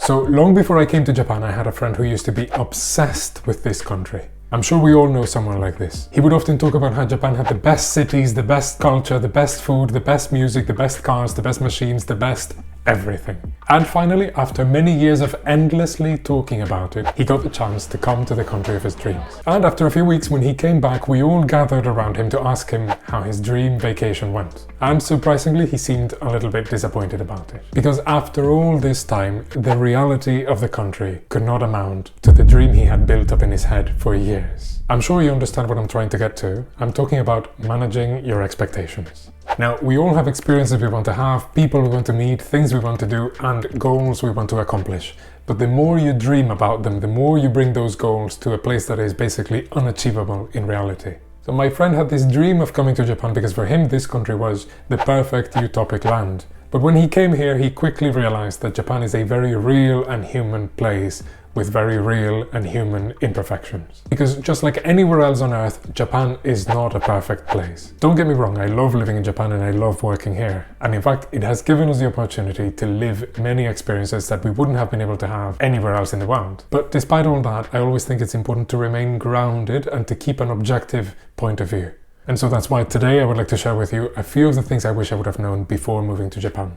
So long before I came to Japan, I had a friend who used to be obsessed with this country. I'm sure we all know someone like this. He would often talk about how Japan had the best cities, the best culture, the best food, the best music, the best cars, the best machines, the best everything. And finally, after many years of endlessly talking about it, he got the chance to come to the country of his dreams. And after a few weeks when he came back, we all gathered around him to ask him how his dream vacation went. And surprisingly, he seemed a little bit disappointed about it. Because after all this time, the reality of the country could not amount to the dream he had built up in his head for years. I'm sure you understand what I'm trying to get to. I'm talking about managing your expectations. Now, we all have experiences we want to have, people we want to meet, things we want to do, and goals we want to accomplish. But the more you dream about them, the more you bring those goals to a place that is basically unachievable in reality. So my friend had this dream of coming to Japan because for him this country was the perfect utopic land. But when he came here, he quickly realized that Japan is a very real and human place with very real and human imperfections. Because just like anywhere else on earth, Japan is not a perfect place. Don't get me wrong, I love living in Japan and I love working here. And in fact, it has given us the opportunity to live many experiences that we wouldn't have been able to have anywhere else in the world. But despite all that, I always think it's important to remain grounded and to keep an objective point of view. And so that's why today I would like to share with you a few of the things I wish I would have known before moving to Japan.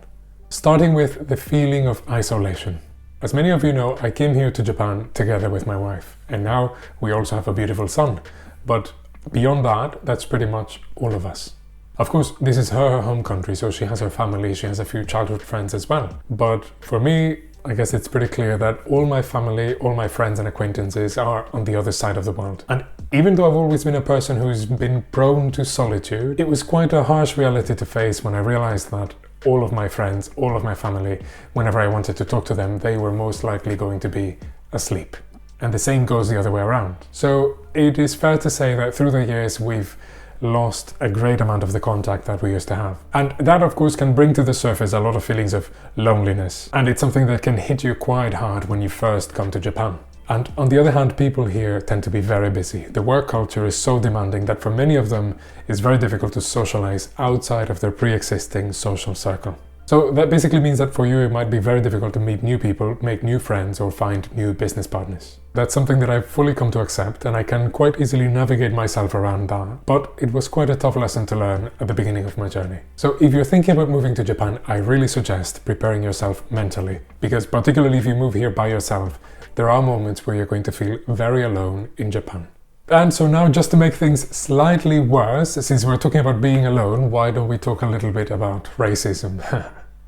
Starting with the feeling of isolation. As many of you know, I came here to Japan together with my wife, and now we also have a beautiful son. But beyond that, that's pretty much all of us. Of course, this is her home country, so she has her family, she has a few childhood friends as well. But for me, I guess it's pretty clear that all my family, all my friends and acquaintances are on the other side of the world. And even though I've always been a person who's been prone to solitude, it was quite a harsh reality to face when I realized that all of my friends, all of my family, whenever I wanted to talk to them, they were most likely going to be asleep. And the same goes the other way around. So it is fair to say that through the years we've lost a great amount of the contact that we used to have. And that of course can bring to the surface a lot of feelings of loneliness. And it's something that can hit you quite hard when you first come to Japan. And on the other hand, people here tend to be very busy. The work culture is so demanding that for many of them, it's very difficult to socialize outside of their pre-existing social circle. So that basically means that for you, it might be very difficult to meet new people, make new friends, or find new business partners. That's something that I've fully come to accept, and I can quite easily navigate myself around that. But it was quite a tough lesson to learn at the beginning of my journey. So if you're thinking about moving to Japan, I really suggest preparing yourself mentally. Because particularly if you move here by yourself, there are moments where you're going to feel very alone in Japan. And so now, just to make things slightly worse, since we're talking about being alone, why don't we talk a little bit about racism?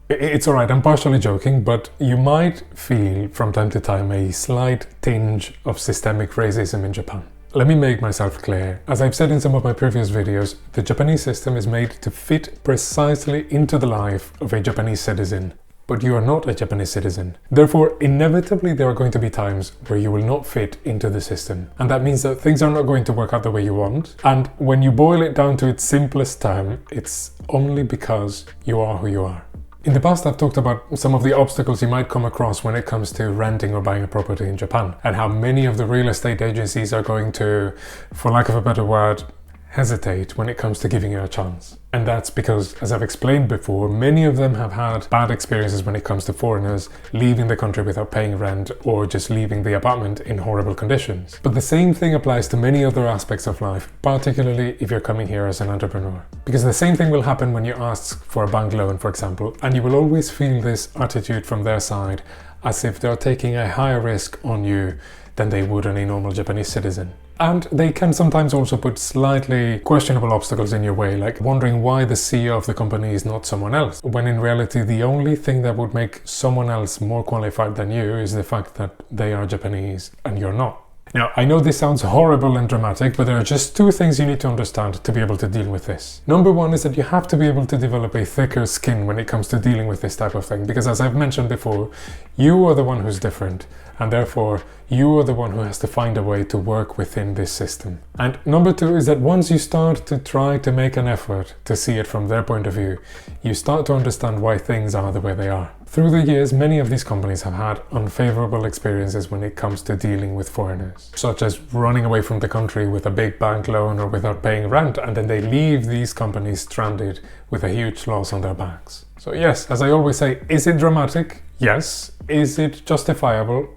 It's alright, I'm partially joking, but you might feel from time to time a slight tinge of systemic racism in Japan. Let me make myself clear. As I've said in some of my previous videos, the Japanese system is made to fit precisely into the life of a Japanese citizen. But you are not a Japanese citizen. Therefore, inevitably there are going to be times where you will not fit into the system. And that means that things are not going to work out the way you want. And when you boil it down to its simplest term, it's only because you are who you are. In the past, I've talked about some of the obstacles you might come across when it comes to renting or buying a property in Japan, and how many of the real estate agencies are going to, for lack of a better word, hesitate when it comes to giving you a chance. And that's because, as I've explained before, many of them have had bad experiences when it comes to foreigners leaving the country without paying rent or just leaving the apartment in horrible conditions. But the same thing applies to many other aspects of life, particularly if you're coming here as an entrepreneur. Because the same thing will happen when you ask for a bank loan, for example, and you will always feel this attitude from their side as if they're taking a higher risk on you than they would on a normal Japanese citizen. And they can sometimes also put slightly questionable obstacles in your way, like wondering why the CEO of the company is not someone else, when in reality the only thing that would make someone else more qualified than you is the fact that they are Japanese and you're not. Now, I know this sounds horrible and dramatic, but there are just two things you need to understand to be able to deal with this. Number one is that you have to be able to develop a thicker skin when it comes to dealing with this type of thing, because as I've mentioned before, you are the one who's different, and therefore you are the one who has to find a way to work within this system. And number two is that once you start to try to make an effort to see it from their point of view, you start to understand why things are the way they are. Through the years, many of these companies have had unfavorable experiences when it comes to dealing with foreigners, such as running away from the country with a big bank loan or without paying rent, and then they leave these companies stranded with a huge loss on their backs. So yes, as I always say, is it dramatic? Yes. Is it justifiable?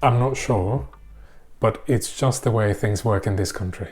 I'm not sure, but it's just the way things work in this country.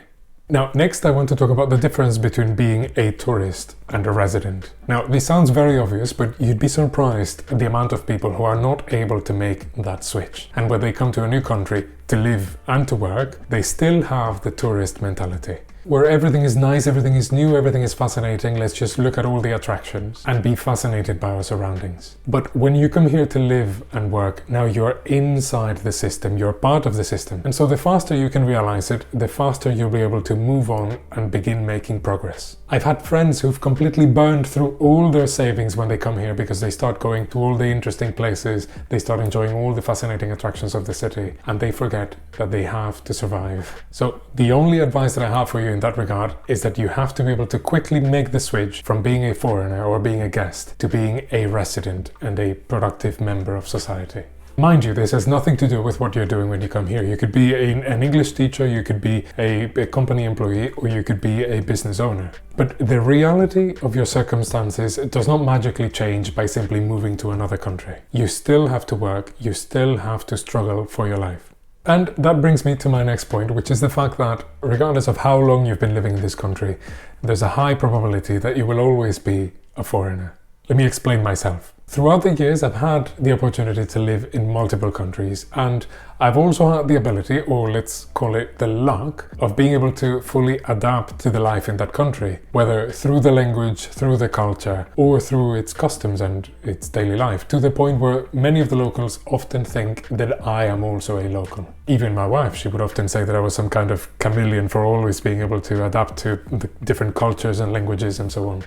Now, next I want to talk about the difference between being a tourist and a resident. Now, this sounds very obvious, but you'd be surprised at the amount of people who are not able to make that switch. And when they come to a new country to live and to work, they still have the tourist mentality, where everything is nice, everything is new, everything is fascinating, let's just look at all the attractions and be fascinated by our surroundings. But when you come here to live and work, now you're inside the system, you're part of the system. And so the faster you can realize it, the faster you'll be able to move on and begin making progress. I've had friends who've completely burned through all their savings when they come here because they start going to all the interesting places, they start enjoying all the fascinating attractions of the city, and they forget that they have to survive. So the only advice that I have for you in that regard is that you have to be able to quickly make the switch from being a foreigner or being a guest to being a resident and a productive member of society. Mind you, this has nothing to do with what you're doing when you come here. You could be an English teacher, you could be a company employee, or you could be a business owner. But the reality of your circumstances does not magically change by simply moving to another country. You still have to work, you still have to struggle for your life. And that brings me to my next point, which is the fact that regardless of how long you've been living in this country, there's a high probability that you will always be a foreigner. Let me explain myself. Throughout the years, I've had the opportunity to live in multiple countries, and I've also had the ability, or let's call it the luck, of being able to fully adapt to the life in that country, whether through the language, through the culture, or through its customs and its daily life, to the point where many of the locals often think that I am also a local. Even my wife, she would often say that I was some kind of chameleon for always being able to adapt to the different cultures and languages and so on.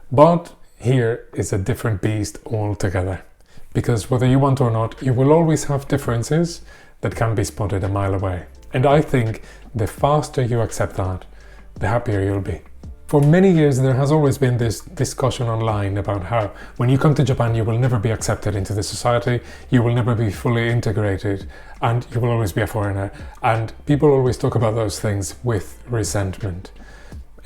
But here is a different beast altogether, because whether you want or not, you will always have differences that can be spotted a mile away. And I think the faster you accept that, the happier you'll be. For many years, there has always been this discussion online about how when you come to Japan, you will never be accepted into the society, you will never be fully integrated, and you will always be a foreigner. And people always talk about those things with resentment.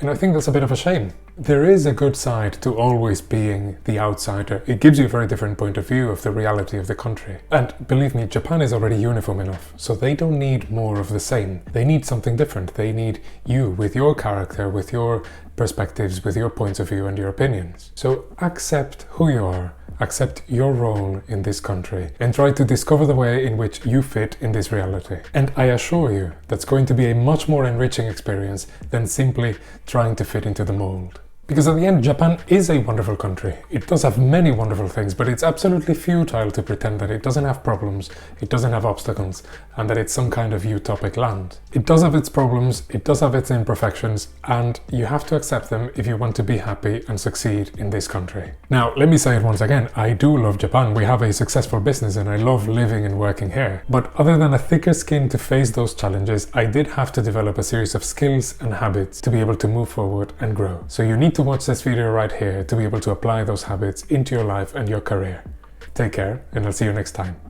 And I think that's a bit of a shame. There is a good side to always being the outsider. It gives you a very different point of view of the reality of the country. And believe me, Japan is already uniform enough, so they don't need more of the same. They need something different. They need you with your character, with your perspectives, with your points of view and your opinions. So accept who you are, accept your role in this country, and try to discover the way in which you fit in this reality. And I assure you, that's going to be a much more enriching experience than simply trying to fit into the mold. Because at the end, Japan is a wonderful country. It does have many wonderful things, but it's absolutely futile to pretend that it doesn't have problems, it doesn't have obstacles, and that it's some kind of utopic land. It does have its problems, it does have its imperfections, and you have to accept them if you want to be happy and succeed in this country. Now, let me say it once again, I do love Japan. We have a successful business and I love living and working here. But other than a thicker skin to face those challenges, I did have to develop a series of skills and habits to be able to move forward and grow. So you need to watch this video right here to be able to apply those habits into your life and your career. Take care, and I'll see you next time.